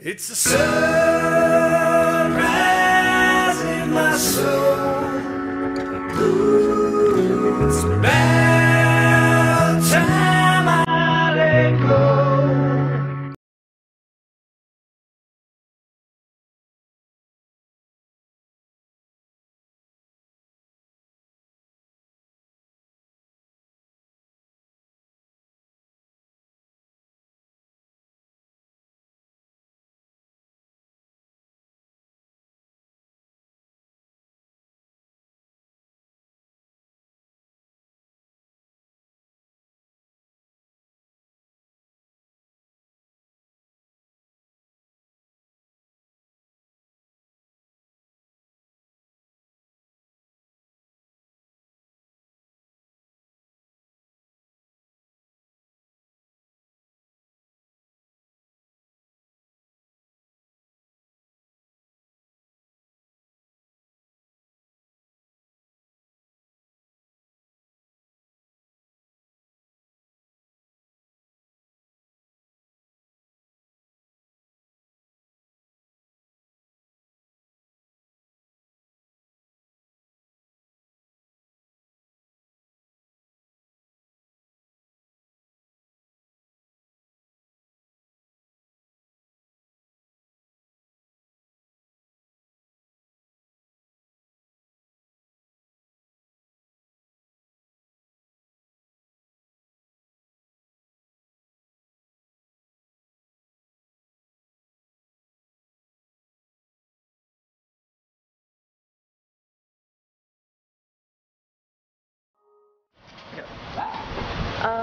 It's a sunrise in my soul. Ooh, it's about time I let go.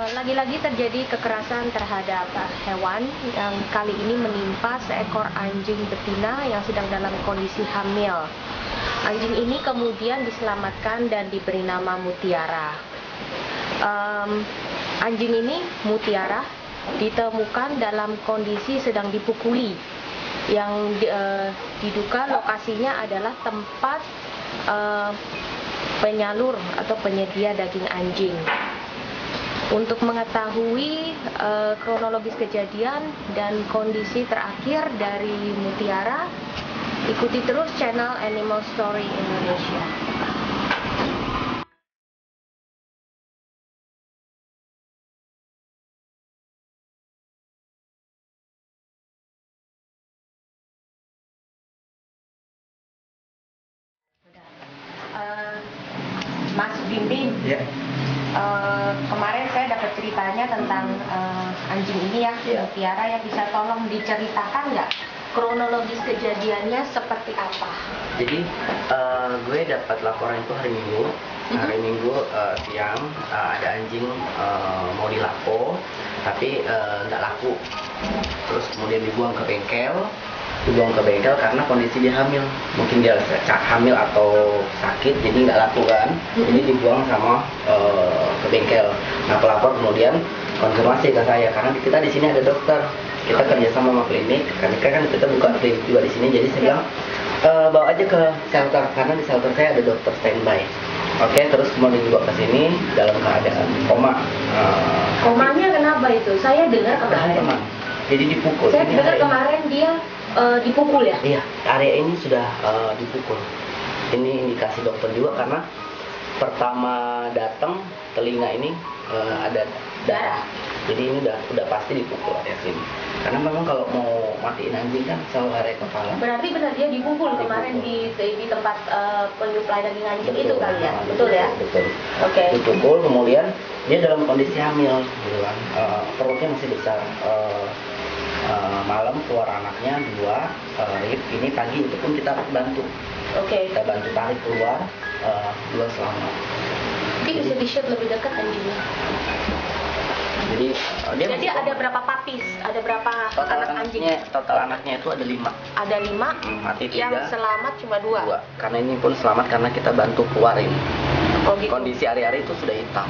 Lagi-lagi terjadi kekerasan terhadap hewan yang kali ini menimpa seekor anjing betina yang sedang dalam kondisi hamil. Anjing ini kemudian diselamatkan dan diberi nama Mutiara. Anjing ini, Mutiara, ditemukan dalam kondisi sedang dipukuli. Yang diduga lokasinya adalah tempat penyalur atau penyedia daging anjing. Untuk mengetahui kronologis kejadian dan kondisi terakhir dari Mutiara, ikuti terus channel Animal Story Indonesia. Mas Bimbing, Ya. Kemarin saya dapat ceritanya tentang anjing ini ya, Mutiara, ya, bisa tolong diceritakan nggak kronologis kejadiannya seperti apa? Jadi gue dapat laporan itu hari Minggu. Hari Minggu siang ada anjing mau dilapo, tapi nggak laku. Terus kemudian dibuang ke bengkel. Karena kondisi dia hamil, mungkin dia hamil atau sakit, jadi nggak laku kan. Jadi dibuang sama ke bengkel. Nah, pelapor kemudian konfirmasi ke saya, karena kita di sini ada dokter, kita kerja sama klinik, kan kita buka klinik juga di sini. Jadi saya bilang bawa aja ke shelter, karena di shelter saya ada dokter standby. Oke, terus kemudian dibawa ke sini dalam keadaan koma. Komanya kenapa itu? Saya dengar kemarin. Jadi dipukul. Saya dengar kemarin dia dipukul ya? Iya, area ini sudah dipukul. Ini indikasi dokter juga, karena pertama datang telinga ini ada darah. Jadi ini udah pasti dipukul area sini. Karena memang kalau mau matiin anjing kan selalu area kepala. Berarti benar dia dipukul kemarin di tempat penyuplai daging anjing Betul. itu kali ya? Betul ya? Betul. Oke. Dipukul, kemudian dia dalam kondisi hamil, gitu kan. Perutnya masih besar. Malam keluar anaknya 2, ini pagi itu pun kita bantu. Oke. Kita bantu tarik keluar, 2 selamat. Mungkin bisa di-shoot lebih dekat anjingnya. Jadi ada berapa papis? Ada berapa anak anjing? Total anaknya itu ada 5. Ada 5. Mati 3. Yang selamat cuma 2. Karena ini pun selamat karena kita bantu keluarin. Oh, gitu. Kondisi hari-hari itu sudah hitam.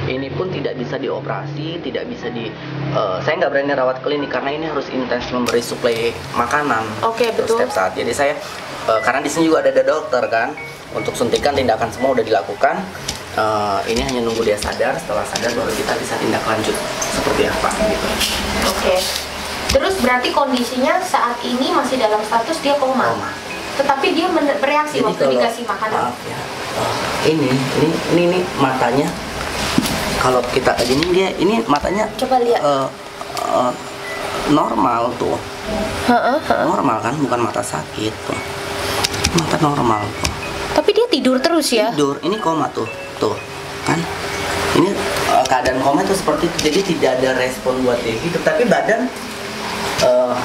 Ini pun tidak bisa dioperasi, tidak bisa saya nggak berani rawat klinik karena ini harus intens memberi suplai makanan. Oke, betul. Setiap saat. Jadi saya karena di sini juga ada dokter kan, untuk suntikan tindakan semua udah dilakukan. Ini hanya nunggu dia sadar, setelah sadar baru kita bisa tindak lanjut seperti apa gitu. Oke. Terus berarti kondisinya saat ini masih dalam status dia koma. Tetapi dia bereaksi Jadi waktu kalau- dikasih makanan. Maaf ya. Ini matanya. Kalau kita gini dia ini matanya Coba lihat. normal tuh. Normal kan, bukan mata sakit tuh. Mata normal tuh. Tapi dia tidur terus ya? Tidur, ini koma tuh kan. Ini keadaan koma itu seperti itu, jadi tidak ada respon buat dia hidup, tapi badan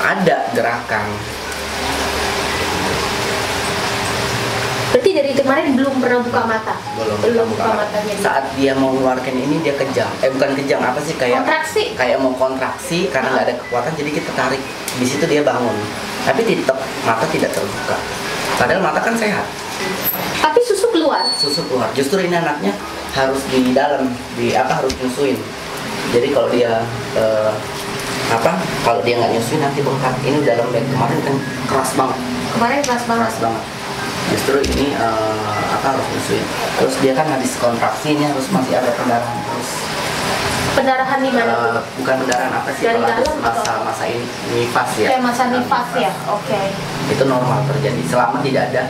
ada gerakan. Berarti dari kemarin belum pernah buka mata? Belum buka matanya dia. Saat dia mau mengeluarkan ini dia kejang, bukan kejang, apa sih, kayak Kontraksi. kayak mau kontraksi karena nggak ada kekuatan, jadi kita tarik. Di situ dia bangun, tapi tetap mata tidak terbuka. Padahal mata kan sehat. Tapi susu keluar? Susu keluar. Justru ini anaknya harus di dalam, harus nyusuin. Jadi kalau dia kalau dia nggak nyusuin nanti bengkak. Ini udah lembek, kemarin kan keras banget. Kemarin keras banget. Justru ini harus nyusuin. Terus dia kan habis kontraksi, ini harus masih ada pendarahan terus. Pendarahan di mana? Bukan pendarahan, apa sih? Dari Kalau habis dalam masa ini nifas ya. Kayak masa nifas ya? Oke. Itu normal terjadi selama tidak ada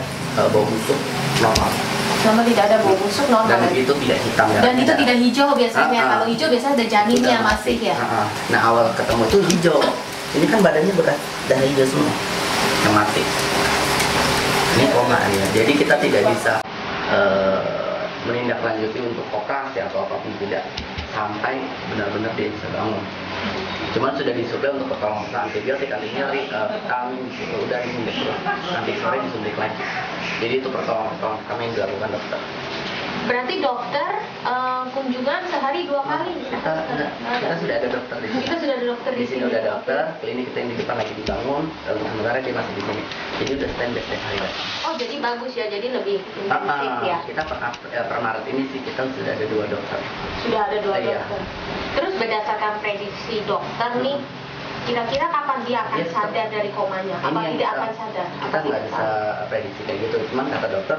bau busuk, normal. Selama tidak ada bau busuk normal. Dan itu tidak hitam ya. Dan itu tidak hijau biasanya. Kalau hijau biasanya ada janinnya Udah masih ya. Nah awal ketemu itu hijau. Ini kan badannya bekas darah hijau semua yang mati. Ini koma ya. Jadi kita tidak bisa menindaklanjuti untuk operasi atau apapun, tidak, sampai benar-benar dia bisa bangun. Cuman sudah disuplai untuk pertolongan antibiotik, anti nyeri, vitamin, udah disuntik terus. Nanti sore disuntik lagi. Jadi itu pertolongan kami yang dilakukan dokter. Berarti dokter kunjungan sehari 2 kali? Kita sudah ada dokter di sini. Kita sudah ada dokter di sini. Udah ada dokter. Klinik kita yang di depan lagi dibangun. Untuk sementara dia masih di sini. Jadi udah standby setiap hari. Oh jadi bagus ya, jadi lebih intensif ya? Kita per Maret ini sih kita sudah ada 2 dokter. Sudah ada 2 Iya. dokter. Terus berdasarkan prediksi dokter nih, kira-kira kapan dia akan Yes. sadar dari komanya? Apa Ini yang tidak kita- akan sadar? Kita nggak bisa prediksi kayak gitu. Cuman kata dokter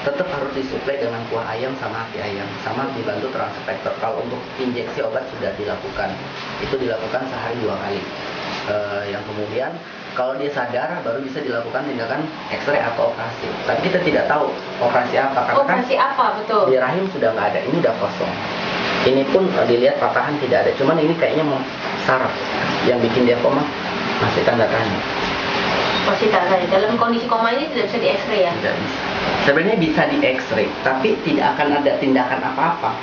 tetap harus disuplai dengan kuah ayam sama hati ayam, sama dibantu transpektor. Kalau untuk injeksi obat sudah dilakukan, itu dilakukan sehari 2 kali. Yang kemudian kalau dia sadar baru bisa dilakukan tindakan X-ray atau operasi. Tapi kita tidak tahu operasi apa karena Operasi apa betul? di rahim sudah nggak ada, ini udah kosong. Ini pun dilihat patahan tidak ada, cuman ini kayaknya mau saraf yang bikin dia koma, masih tanda tanya. Masih tak sadar. Dalam kondisi koma ini tidak bisa di X-ray ya? Tidak bisa. Sebenarnya bisa di X-ray, tapi tidak akan ada tindakan apa-apa.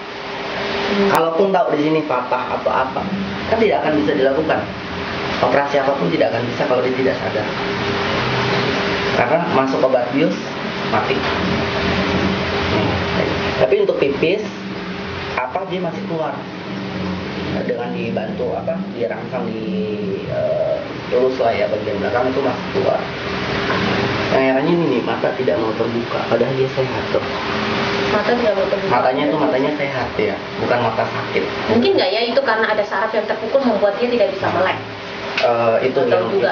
Kalaupun tahu di sini patah atau apa, kan tidak akan bisa dilakukan. Operasi apapun tidak akan bisa kalau dia tidak sadar. Karena masuk obat bius, mati. Tapi untuk pipis, dia masih keluar. Dengan dibantu dirangsang lurus lah ya, bagian belakang itu masih keluar. Yang herannya ini nih, mata tidak mau terbuka, padahal dia sehat tuh. Mata tidak mau terbuka. Matanya sehat ya, bukan mata sakit. Mungkin nggak ya itu karena ada saraf yang terpukul membuat dia tidak bisa melek. Itu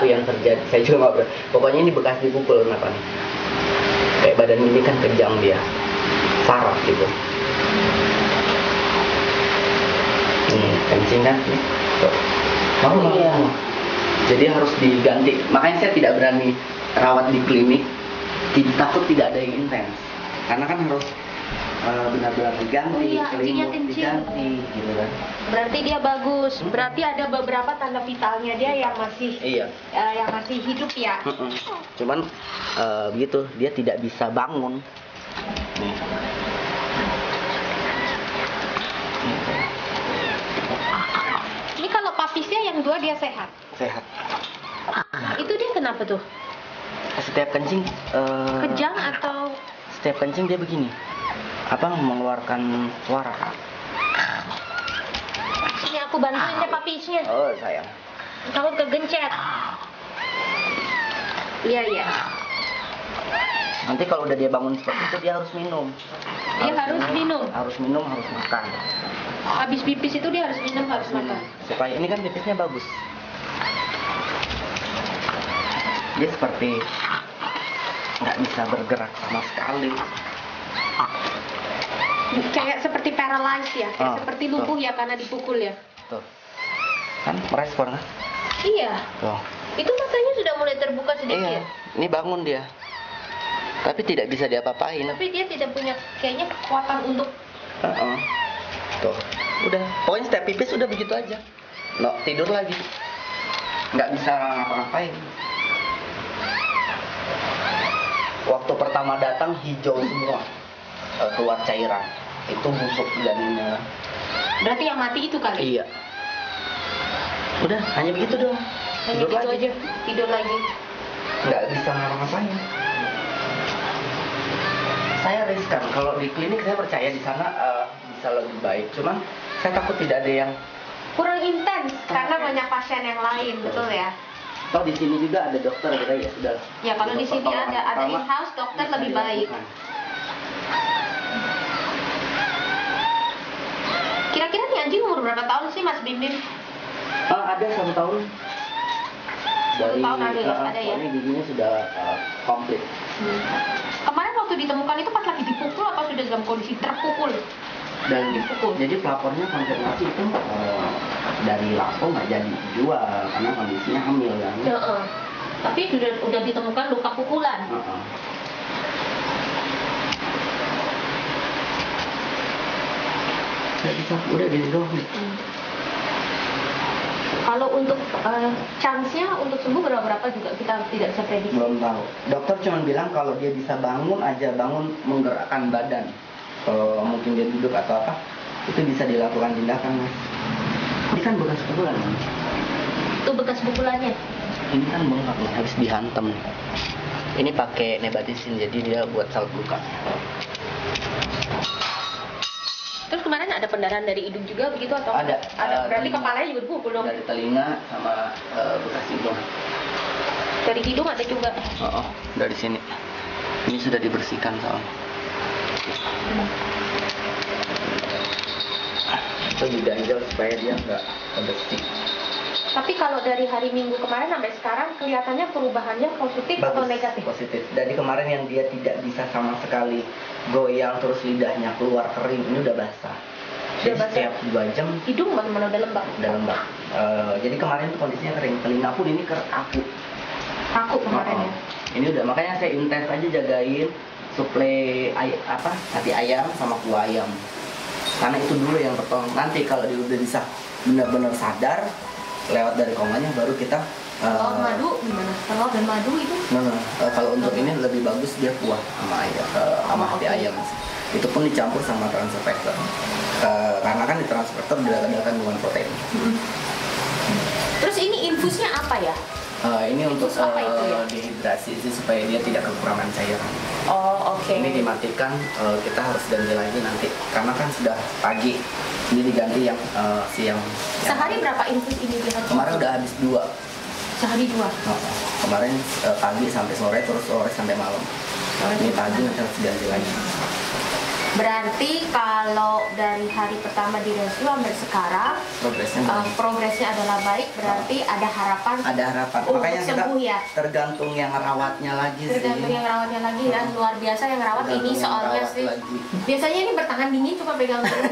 yang terjadi. Saya juga nggak ber. Pokoknya ini bekas dipukul kenapa nih? Kayak badan ini kan kejang dia, saraf gitu. Kencing kan? Nih. Tuh. Mau. Jadi harus diganti. Makanya saya tidak berani rawat di klinik. Takut tidak ada yang intens. Karena kan harus benar-benar diganti, anjingnya kencing. diganti, gitu kan. Berarti dia bagus. Berarti ada beberapa tanda vitalnya dia yang masih yang masih hidup ya. Cuman begitu, dia tidak bisa bangun. Nih. Ini kalau papisnya yang 2 dia sehat. Sehat. Itu dia kenapa tuh? Setiap kencing Kejang atau setiap kencing dia begini. Mengeluarkan suara. ini aku bantuin deh papisnya. Oh, sayang. Takut kegencet. Iya. Nanti kalau udah dia bangun seperti itu dia harus minum. Dia harus minum. Harus minum, harus makan. Habis pipis itu dia harus minum, harus makan. Supaya ini kan pipisnya bagus. Dia seperti nggak bisa bergerak sama sekali. Kayak seperti paralyzed ya, kayak seperti lumpuh tuh. ya karena dipukul ya. Tuh. Kan merespon kan? Iya. Tuh. Itu matanya sudah mulai terbuka sedikit. Iya, ini bangun dia. Tapi tidak bisa diapa-apain. Tapi dia tidak punya kayaknya kekuatan untuk. Tuh, udah. Pokoknya setiap pipis udah begitu aja. No, tidur lagi. Nggak bisa ngapa-ngapain. Waktu pertama datang hijau semua, keluar cairan. Itu busuk janinnya. Berarti yang mati itu kali. Iya. Udah, hanya begitu doang. Hanya Tidur gitu lagi. aja. Tidur lagi. Nggak bisa ngapa-ngapain. Saya riskan. Kalau di klinik saya percaya di sana bisa lebih baik. Cuman saya takut tidak ada yang. Kurang intens karena banyak pasien yang lain, betul ya? Oh, di sini juga ada dokter kita ya sudah. Ya kalau di sini ada in-house dokter bisa lebih baik. dilakukan. Kira-kira nih anjing umur berapa tahun sih Mas Bim Bim? Ada 1 tahun. 1 tahun ada ya? Ini giginya sudah komplit. Kemarin waktu ditemukan itu pas lagi dipukul atau sudah dalam kondisi terpukul? Dan Dipukul. jadi pelapornya konfirmasi itu dari Lapo nggak jadi dijual karena kondisinya hamil kan. Heeh. Tapi sudah ditemukan luka pukulan. Nggak bisa, udah gitu doang. Kalau untuk chance-nya untuk sembuh berapa juga kita tidak bisa prediksi. Belum tahu. Dokter cuma bilang kalau dia bisa bangun aja, bangun menggerakkan badan. Kalau mungkin dia duduk atau apa, itu bisa dilakukan tindakan, Mas. Ini kan bekas pukulan, Mas. Itu bekas pukulannya. Ini kan bengkak nih, habis dihantam. Ini pakai nebatisin, jadi dia buat salep luka. Terus kemarin ada pendarahan dari hidung juga begitu atau? Ada. Berarti Telinga. kepalanya juga dipukul dong. Dari telinga sama bekas hidung. Dari hidung ada juga. Dari sini. Ini sudah dibersihkan soalnya. Itu diganjel supaya dia nggak kebersih. Tapi kalau dari hari Minggu kemarin sampai sekarang kelihatannya perubahannya positif atau negatif? Positif. Dari kemarin yang dia tidak bisa sama sekali goyang terus lidahnya keluar kering, ini udah basah. Jadi Udah basah. setiap 2 jam Hidung mana udah lembab. udah lembab. Jadi kemarin tuh kondisinya kering, telinga pun ini kaku. Kaku kemarin ya. Ini udah makanya saya intens aja jagain suplai hati ayam sama kuah ayam. Karena itu dulu yang pertolong. Nanti kalau dia udah bisa benar-benar sadar lewat dari komanya baru kita Telur madu gimana? Telur dan madu itu? Kalau untuk ini lebih bagus dia kuah sama ayam, sama hati ayam. Itu pun dicampur sama transfer factor. Karena kan di transfer factor ada kandungan protein. Terus ini infusnya apa ya? Ini untuk apa itu ya? dehidrasi sih supaya dia tidak kekurangan cairan. Oh oke. Ini dimatikan, kita harus ganti lagi nanti karena kan sudah pagi. Ini diganti yang siang. Sehari berapa infus ini dia? Kemarin udah habis 2. Sehari 2. Kemarin pagi sampai sore, terus sore sampai malam. Ini pagi nanti harus diganti lagi. Berarti kalau dari hari pertama di rescue sampai sekarang progresnya adalah baik, berarti ada harapan. Ada harapan. Untuk Makanya kita sembuh ya. tergantung yang rawatnya lagi Tergantung sih. yang rawatnya lagi dan luar biasa yang rawat ini Tergantung yang soalnya rawat sih. lagi. Biasanya ini bertahan dingin cuma pegang dulu.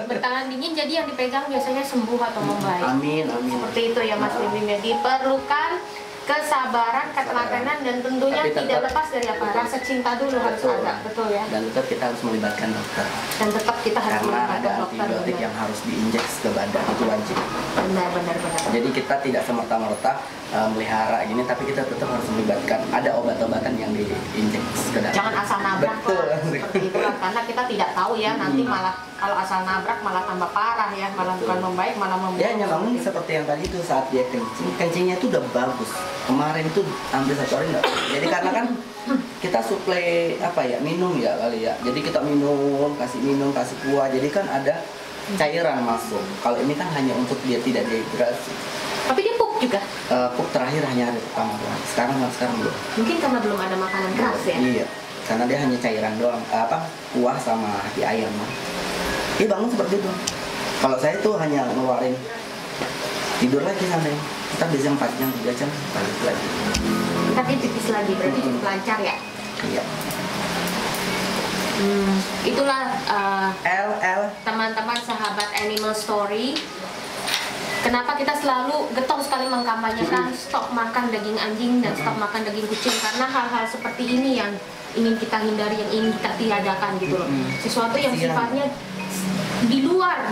Bertahan dingin jadi yang dipegang biasanya sembuh atau membaik. Amin, amin. Seperti itu ya Mas Bim. Ya, diperlukan kesabaran, ketelatenan dan tentunya Tapi tetap- tidak lepas dari apa rasa cinta dulu harus Betul. ada, betul ya. Dan tetap kita harus melibatkan dokter. Dan tetap kita harus Karena ada melibatkan dokter. antibiotik yang harus diinjek ke badan, itu wajib. Benar. Jadi kita tidak semerta-merta melihara gini, tapi kita tetap harus melibatkan. Ada obat-obatan yang diinjek ke dalam. Jangan asal nabrak Betul. lah, seperti itu lah. Karena kita tidak tahu ya nanti malah kalau asal nabrak malah tambah parah ya, malah bukan membaik malah memburuk. Dia hanya bangun seperti yang tadi itu saat dia kencingnya itu udah bagus. Kemarin itu hampir 1 hari enggak. Jadi karena kan kita suplai minum ya kali ya. Jadi kita minum, kasih kuah. Jadi kan ada cairan masuk. Kalau ini kan hanya untuk dia tidak dehidrasi. Tapi dia pup juga. Pup terakhir hanya hari pertama doang. Sekarang belum. Mungkin karena belum ada makanan keras ya. Iya. Karena dia hanya cairan doang. Kuah sama hati ayam. Dia bangun seperti itu. Kalau saya tuh hanya ngeluarin tidur lagi santai. Kita bisa 4 jam, 3 jam balik lagi. Tapi tipis lagi berarti cukup lancar ya. Iya. Itulah L teman-teman sahabat Animal Story Kenapa kita selalu getol sekali mengkampanyekan stop makan daging anjing dan stop makan daging kucing? Karena hal-hal seperti ini yang ingin kita hindari, yang ingin kita tiadakan gitu loh. Sesuatu yang sifatnya di luar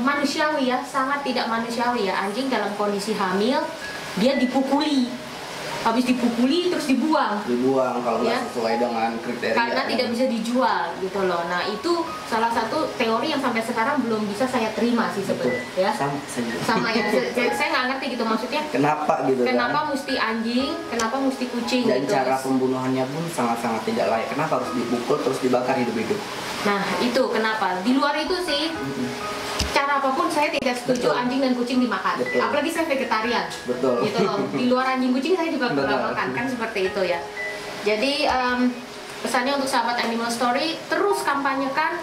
manusiawi ya, sangat tidak manusiawi ya. Anjing dalam kondisi hamil dia dipukuli, habis dipukuli terus dibuang kalau nggak sesuai dengan kriteria karena tidak bisa dijual gitu loh. Nah itu salah satu teori yang sampai sekarang belum bisa saya terima sih sebetulnya ya. Sama ya, saya nggak ngerti gitu maksudnya kenapa gitu kenapa mesti anjing, kenapa mesti kucing dan gitu. cara pembunuhannya pun sangat-sangat tidak layak. Kenapa harus dipukul terus dibakar hidup-hidup? Nah itu kenapa, di luar itu sih cara apapun saya tidak setuju anjing dan kucing dimakan. Apalagi saya vegetarian. Betul. Gitu loh. Di luar anjing kucing saya juga nggak makan kan seperti itu ya. Jadi pesannya untuk sahabat Animal Story, terus kampanyekan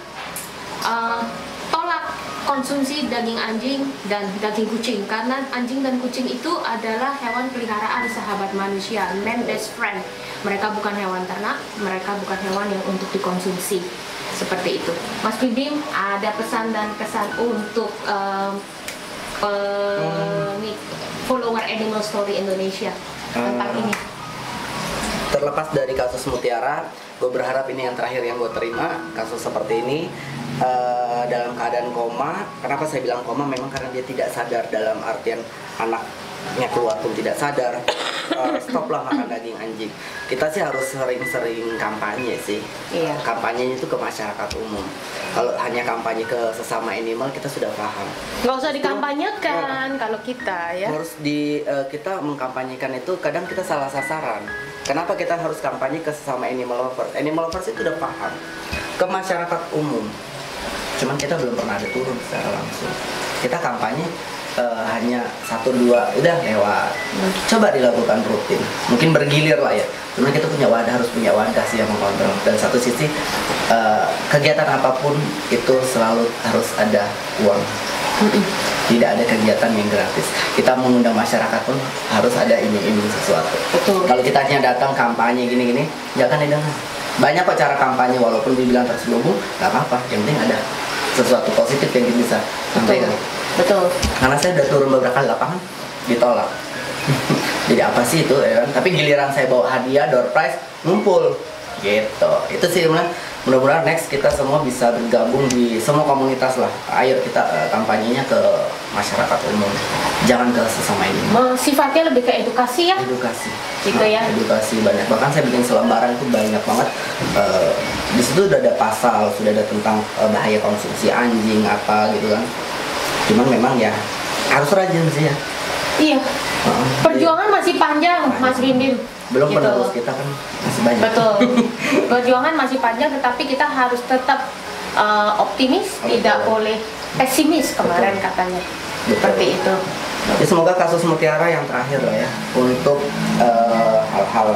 tolak konsumsi daging anjing dan daging kucing karena anjing dan kucing itu adalah hewan peliharaan sahabat manusia, man best friend. Mereka bukan hewan ternak, mereka bukan hewan yang untuk dikonsumsi. Seperti itu. Mas Bim, ada pesan dan kesan untuk follower Animal Story Indonesia tentang ini? Terlepas dari kasus Mutiara, gue berharap ini yang terakhir yang gue terima, kasus seperti ini dalam keadaan koma. Kenapa saya bilang koma? Memang karena dia tidak sadar, dalam artian anaknya keluar pun tidak sadar. Stoplah makan daging anjing. Kita sih harus sering-sering kampanye sih. Iya. Kampanyenya itu ke masyarakat umum. Kalau hanya kampanye ke sesama animal kita sudah paham. Nggak usah dikampanyekan kalau kita ya. Harus kita mengkampanyekan itu kadang kita salah sasaran. Kenapa kita harus kampanye ke sesama animal lovers? Animal lovers itu udah paham. Ke masyarakat umum. Cuman kita belum pernah ada turun secara langsung. Kita kampanye hanya 1-2 udah lewat. Coba dilakukan rutin, mungkin bergilir lah ya. Cuma kita harus punya wadah sih yang mengontrol. Dan satu sisi kegiatan apapun itu selalu harus ada uang. Tidak ada kegiatan yang gratis. Kita mengundang masyarakat pun harus ada iming-iming sesuatu. Betul. Kalau kita hanya datang kampanye gini-gini, jangan didengar. Banyak kok cara kampanye walaupun dibilang terselubung, nggak apa-apa. Yang penting ada sesuatu positif yang kita bisa sampaikan. Betul. Karena saya udah turun beberapa kali lapangan, ditolak. Jadi apa sih itu ya kan? Tapi giliran saya bawa hadiah, door prize, ngumpul gitu. Itu sih mudah-mudahan next kita semua bisa bergabung di semua komunitas lah. Ayo kita kampanyenya ke masyarakat umum, jangan ke sesama ini. Sifatnya lebih ke edukasi ya. Edukasi gitu ya. Edukasi banyak, bahkan saya bikin selembaran itu banyak banget. Di situ udah ada pasal, sudah ada tentang bahaya konsumsi anjing apa gitu kan. Cuman memang ya harus rajin sih ya. Iya. Perjuangan masih panjang, Mas Bim. Belum gitu. Penerus kita kan masih banyak. Betul. Perjuangan masih panjang, tetapi kita harus tetap optimis, tidak boleh pesimis kemarin katanya. Seperti itu. Ya, semoga kasus Mutiara yang terakhir lah ya untuk hal-hal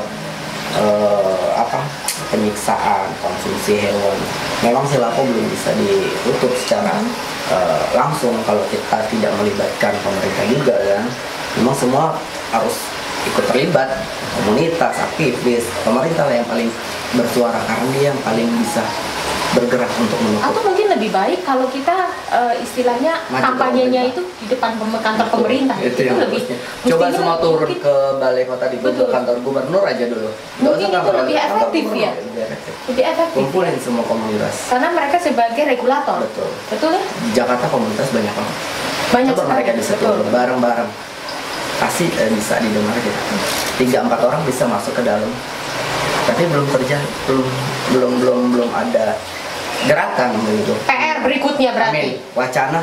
penyiksaan konsumsi hewan. Memang Silako belum bisa ditutup secara langsung kalau kita tidak melibatkan pemerintah juga kan. Memang semua harus ikut terlibat, komunitas, aktivis, pemerintah lah yang paling bersuara karena dia yang paling bisa bergerak untuk menutup. Atau mungkin lebih baik kalau kita istilahnya kampanyenya itu di depan kantor pemerintah. Itu yang lebih. Coba semua turun ke balai kota di kantor gubernur aja dulu. Mungkin itu lebih efektif ya. Lebih efektif. Kumpulin semua komunitas. Karena mereka sebagai regulator. Betul. Betul ya? Di Jakarta komunitas banyak banget. Banyak Coba sekali. mereka bisa turun bareng-bareng. Pasti bisa didengar gitu. 3-4 orang bisa masuk ke dalam. Tapi belum terjadi, belum ada gerakan begitu. PR berikutnya berarti. Amin. Wacana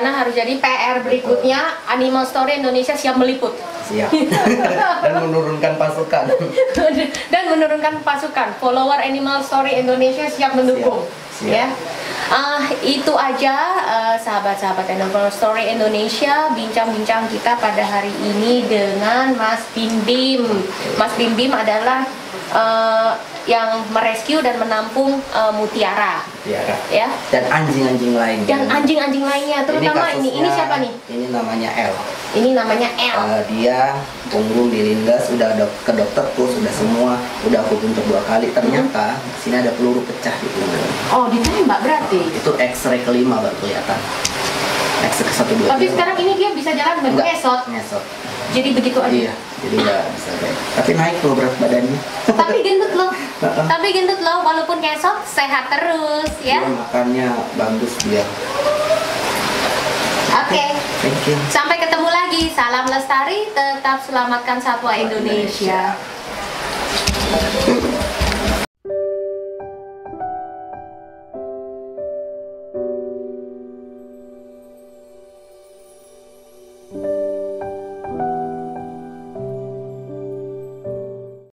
harus jadi PR berikutnya. Animal Story Indonesia siap meliput. Siap. Dan menurunkan pasukan. Dan menurunkan pasukan. Follower Animal Story Indonesia siap mendukung. Siap. Ya. Itu aja sahabat-sahabat Animal Story Indonesia, bincang-bincang kita pada hari ini dengan Mas Bim Bim. Mas Bim Bim adalah yang merescue dan menampung mutiara. Ya. Dan anjing-anjing lainnya. Dan anjing-anjing lainnya, terutama ini siapa nih? Ini namanya L. Ini namanya L. Dia punggung dilindas, udah ke dokter kurs, udah semua, udah aku untuk 2 kali. Ternyata sini ada peluru pecah di punggung. Oh, ditembak berarti? Itu X-ray kelima baru kelihatan. X ke 1 2. Tapi sekarang ini dia bisa jalan ngesot. Ngesot. Jadi begitu aja. Iya, jadi nggak bisa kayak. Tapi naik loh berat badannya. Tapi gendut loh. Tapi gendut loh, walaupun ngesot sehat terus ya. Dia makannya bagus dia. Oke. Thank you. Sampai ketemu lagi. Salam lestari, tetap selamatkan satwa Indonesia.